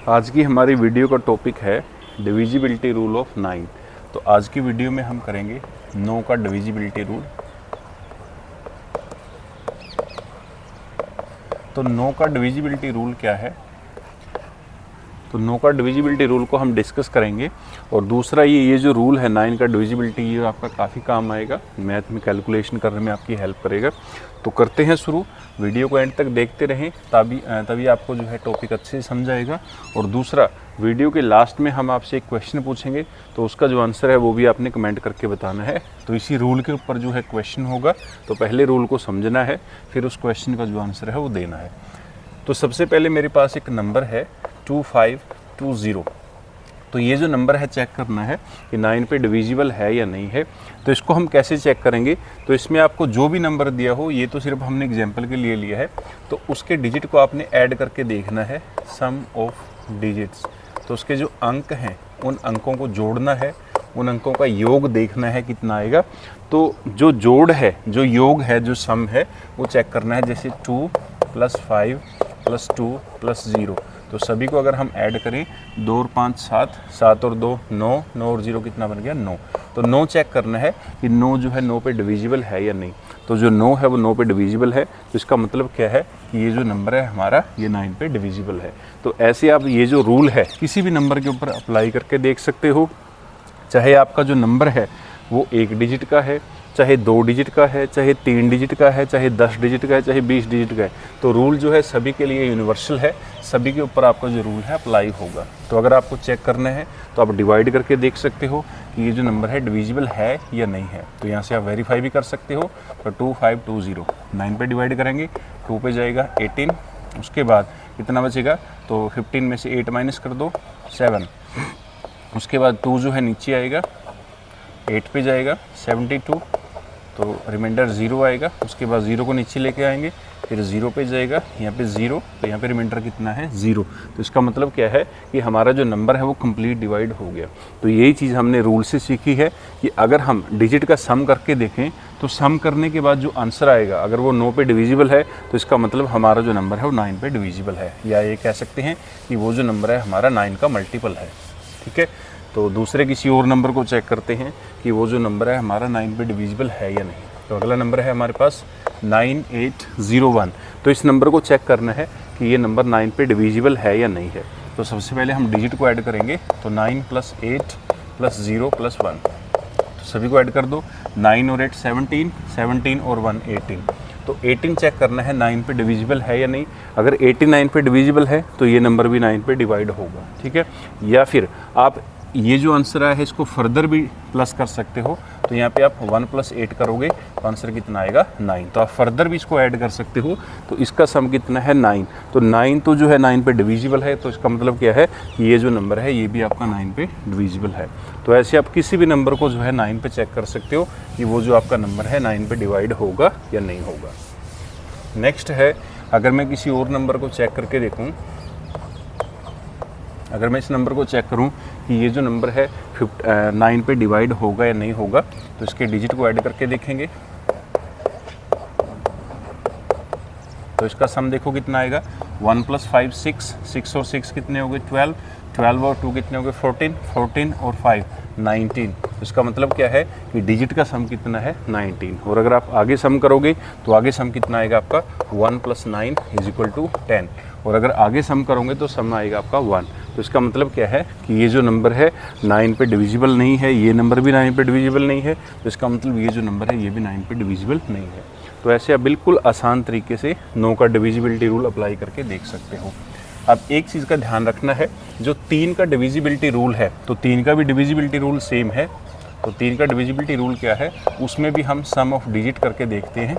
आज की हमारी वीडियो का टॉपिक है डिविजिबिलिटी रूल ऑफ 9। तो आज की वीडियो में हम करेंगे 9 का डिविजिबिलिटी रूल। तो 9 का डिविजिबिलिटी रूल क्या है? तो 9 का डिविजिबिलिटी रूल को हम डिस्कस करेंगे। और दूसरा ये जो रूल है 9 का डिविजिबिलिटी, ये आपका काफ़ी काम आएगा, मैथ में कैलकुलेशन करने में आपकी हेल्प करेगा। तो करते हैं शुरू। वीडियो को एंड तक देखते रहें, तभी आपको जो है टॉपिक अच्छे से समझ आएगा। और दूसरा, वीडियो के लास्ट में हम आपसे एक क्वेश्चन पूछेंगे, तो उसका जो आंसर है वो भी आपने कमेंट करके बताना है। तो इसी रूल के ऊपर जो है क्वेश्चन होगा, तो पहले रूल को समझना है, फिर उस क्वेश्चन का जो आंसर है वो देना है। तो सबसे पहले मेरे पास एक नंबर है 2520। तो ये जो नंबर है चेक करना है कि 9 पे डिविजिबल है या नहीं है। तो इसको हम कैसे चेक करेंगे? तो इसमें आपको जो भी नंबर दिया हो, ये तो सिर्फ हमने एग्जांपल के लिए लिया है, तो उसके डिजिट को आपने ऐड करके देखना है, सम ऑफ डिजिट्स। तो उसके जो अंक हैं उन अंकों को जोड़ना है, उन अंकों का योग देखना है कितना आएगा। तो जो जोड़ है, जो योग है, जो सम है, वो चेक करना है। जैसे 2 + 5 + 2 + 0। तो सभी को अगर हम ऐड करें, 2 और 5 7, 7 और 2 9, 9 और 0 कितना बन गया? 9। तो 9 चेक करना है कि 9 जो है 9 पे डिविजिबल है या नहीं। तो जो 9 है वो 9 पे डिविजिबल है। तो इसका मतलब क्या है कि ये जो नंबर है हमारा, ये 9 पे डिविजिबल है। तो ऐसे आप ये जो रूल है किसी भी नंबर के ऊपर अप्लाई करके देख सकते हो। चाहे आपका जो नंबर है वो 1 डिजिट का है, चाहे 2 डिजिट का है, चाहे 3 डिजिट का है, चाहे 10 डिजिट का है, चाहे 20 डिजिट का है। तो रूल जो है सभी के लिए यूनिवर्सल है, सभी के ऊपर आपका जो रूल है अप्लाई होगा। तो अगर आपको चेक करना है तो आप डिवाइड करके देख सकते हो कि ये जो नंबर है डिविजिबल है या नहीं है। तो यहाँ से आप वेरीफाई भी कर सकते हो। तो 2520 9 पे डिवाइड करेंगे, 2 पे जाएगा 18, उसके बाद कितना बचेगा? तो 15 में से 8 माइनस कर दो, 7। उसके बाद 2 जो है नीचे आएगा, 8 पे जाएगा 72, तो रिमाइंडर 0 आएगा। उसके बाद 0 को नीचे लेके आएंगे, फिर 0 पे जाएगा, यहाँ पे 0, तो यहाँ पे रिमाइंडर कितना है? 0। तो इसका मतलब क्या है कि हमारा जो नंबर है वो कंप्लीट डिवाइड हो गया। तो यही चीज़ हमने रूल से सीखी है कि अगर हम डिजिट का सम करके देखें, तो सम करने के बाद जो आंसर आएगा, अगर वो 9 पे डिविजिबल है, तो इसका मतलब हमारा जो नंबर है वो 9 पे डिविजिबल है, या ये कह सकते हैं कि वो जो नंबर है हमारा 9 का मल्टीपल है। ठीक है। तो दूसरे किसी और नंबर को चेक करते हैं कि वो जो नंबर है हमारा 9 पे डिविजिबल है या नहीं। तो अगला नंबर है हमारे पास 9801। तो इस नंबर को चेक करना है कि ये नंबर 9 पे डिविजिबल है या नहीं है। तो सबसे पहले हम डिजिट को ऐड करेंगे। तो 9 + 8 + 0 + 1। तो सभी को ऐड कर दो। 9 और 8 17, 17 और 1 18। तो 18 चेक करना है 9 पे डिविजिबल है या नहीं। अगर 89 पे डिविजिबल है तो ये नंबर भी 9 पे डिवाइड होगा। ठीक है। या फिर आप ये जो आंसर आया है इसको फर्दर भी प्लस कर सकते हो। तो यहाँ पे आप 1 + 8 करोगे तो आंसर कितना आएगा? 9। तो आप फर्दर भी इसको ऐड कर सकते हो। तो इसका सम कितना है? 9। तो 9 तो जो है 9 पे डिविजिबल है। तो इसका मतलब क्या है कि ये जो नंबर है ये भी आपका 9 पे डिविजिबल है। तो ऐसे आप किसी भी नंबर को जो है 9 पे चेक कर सकते हो कि वो जो आपका नंबर है 9 पे डिवाइड होगा या नहीं होगा। नेक्स्ट है, अगर मैं किसी और नंबर को चेक करके देखूँ, अगर मैं इस नंबर को चेक करूं कि ये जो नंबर है 9 पे डिवाइड होगा या नहीं होगा, तो इसके डिजिट को ऐड करके देखेंगे। तो इसका सम देखो कितना आएगा? 1 + 5 6, 6 और 6 कितने हो गए? 12, 12 और 2 कितने हो गए? 14, 14 और 5 19। तो इसका मतलब क्या है कि डिजिट का सम कितना है? 19। और अगर आप आगे सम करोगे तो आगे सम कितना आएगा आपका? 1 + 9 = 10। और अगर आगे सम करोगे तो सम आएगा आपका 1। तो इसका मतलब क्या है कि ये जो नंबर है 9 पे डिविजिबल नहीं है, ये नंबर भी 9 पे डिविजिबल नहीं है। तो इसका मतलब ये जो नंबर है ये भी 9 पे डिविजिबल नहीं है। तो ऐसे आप बिल्कुल आसान तरीके से 9 का डिविजिबिलिटी रूल अप्लाई करके देख सकते हो। अब एक चीज़ का ध्यान रखना है, जो 3 का डिविजिबिलिटी रूल है, तो 3 का भी डिविजिबिलिटी रूल सेम है। तो 3 का डिविजिबिलिटी रूल क्या है, उसमें भी हम सम ऑफ डिजिट करके देखते हैं।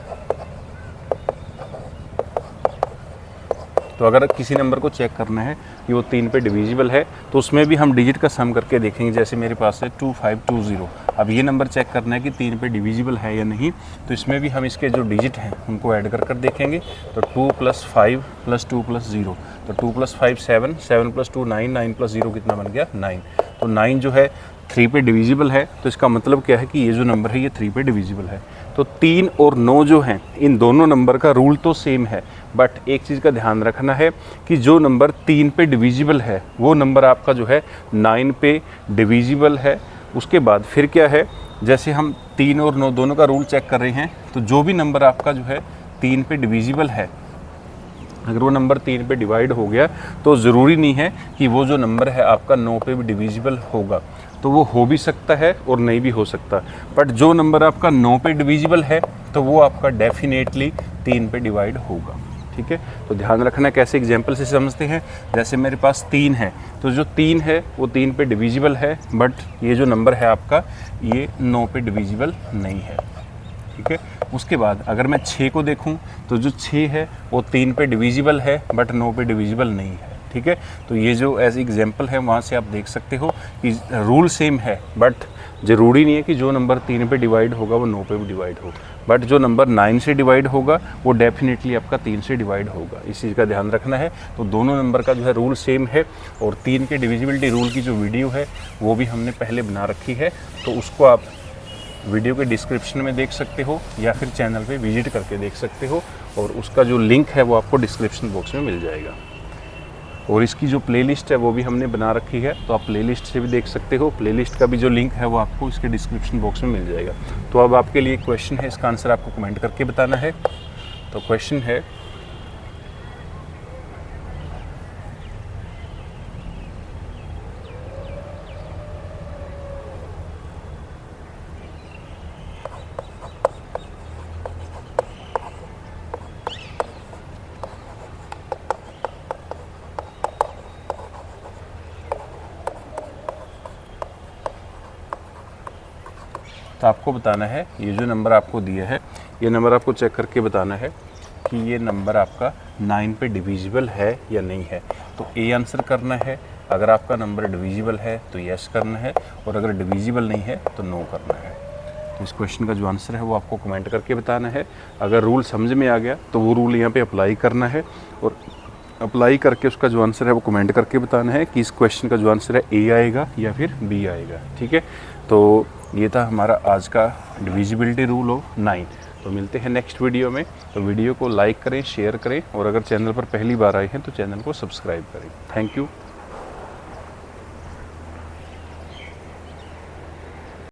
तो अगर किसी नंबर को चेक करना है कि वो 3 पे डिविजिबल है, तो उसमें भी हम डिजिट का सम करके देखेंगे। जैसे मेरे पास है 2520। अब ये नंबर चेक करना है कि 3 पे डिविजिबल है या नहीं। तो इसमें भी हम इसके जो डिजिट हैं उनको ऐड कर देखेंगे। तो 2 + 5 + 2 + 0। तो 2 + 5 7, 7 + 2 9, 9 + 0 कितना बन गया? 9। तो 9 जो है 3 पे डिविजिबल है, तो इसका मतलब क्या है कि ये जो नंबर है ये 3 पे डिविजिबल है। तो 3 और 9 जो हैं इन दोनों नंबर का रूल तो सेम है, बट एक चीज़ का ध्यान रखना है कि जो नंबर 3 पे डिविजिबल है वो नंबर आपका जो है 9 पे डिविजिबल है। उसके बाद फिर क्या है, जैसे हम 3 और 9 दोनों का रूल चेक कर रहे हैं, तो जो भी नंबर आपका जो है 3 पे डिविजिबल है, अगर वो नंबर 3 पे डिवाइड हो गया तो ज़रूरी नहीं है कि वो जो नंबर है आपका 9 पे भी डिविजिबल होगा। तो वो हो भी सकता है और नहीं भी हो सकता, बट जो नंबर आपका 9 पे डिविजिबल है तो वो आपका डेफिनेटली 3 पे डिवाइड होगा। ठीक है, तो ध्यान रखना कैसे एग्जाम्पल से समझते हैं। जैसे मेरे पास 3 है, तो जो 3 है वो 3 पे डिविजिबल है, बट ये जो नंबर है आपका ये 9 पे डिविजिबल नहीं है। ठीक है, उसके बाद अगर मैं 6 को देखूं तो जो 6 है वो 3 पे डिविजिबल है बट 9 पे डिविजिबल नहीं है। ठीक है, तो ये जो एज एग्जाम्पल है वहाँ से आप देख सकते हो कि रूल सेम है, बट ज़रूरी नहीं है कि जो नंबर 3 पे डिवाइड होगा वो 9 पे भी डिवाइड हो, बट जो नंबर 9 से डिवाइड होगा वो डेफिनेटली आपका 3 से डिवाइड होगा। इस चीज़ का ध्यान रखना है। तो दोनों नंबर का जो है रूल सेम है, और 3 के डिविजिबिलिटी रूल की जो वीडियो है वो भी हमने पहले बना रखी है, तो उसको आप वीडियो के डिस्क्रिप्शन में देख सकते हो या फिर चैनल पे विजिट करके देख सकते हो, और उसका जो लिंक है वो आपको डिस्क्रिप्शन बॉक्स में मिल जाएगा। और इसकी जो प्लेलिस्ट है वो भी हमने बना रखी है, तो आप प्लेलिस्ट से भी देख सकते हो। प्लेलिस्ट का भी जो लिंक है वो आपको इसके डिस्क्रिप्शन बॉक्स में मिल जाएगा। तो अब आपके लिए एक क्वेश्चन है, इसका आंसर आपको कमेंट करके बताना है। तो क्वेश्चन है, तो आपको बताना है ये जो नंबर आपको दिया है, ये नंबर आपको चेक करके बताना है कि ये नंबर आपका 9 पे डिविजिबल है या नहीं है। तो ए आंसर करना है, अगर आपका नंबर डिविजिबल है तो यस करना है, और अगर डिविजिबल नहीं है तो नो करना है। तो इस क्वेश्चन का जो आंसर है वो आपको कमेंट करके बताना है। अगर रूल समझ में आ गया तो वो रूल यहाँ पे अप्लाई करना है, और अप्लाई करके उसका जो आंसर है वो कमेंट करके बताना है कि इस क्वेश्चन का जो आंसर है ए आएगा या फिर बी आएगा। ठीक है, तो ये था हमारा आज का डिविजिबिलिटी रूल ऑफ 9। तो मिलते हैं नेक्स्ट वीडियो में। तो वीडियो को लाइक करें, शेयर करें, और अगर चैनल पर पहली बार आए हैं तो चैनल को सब्सक्राइब करें। Thank you.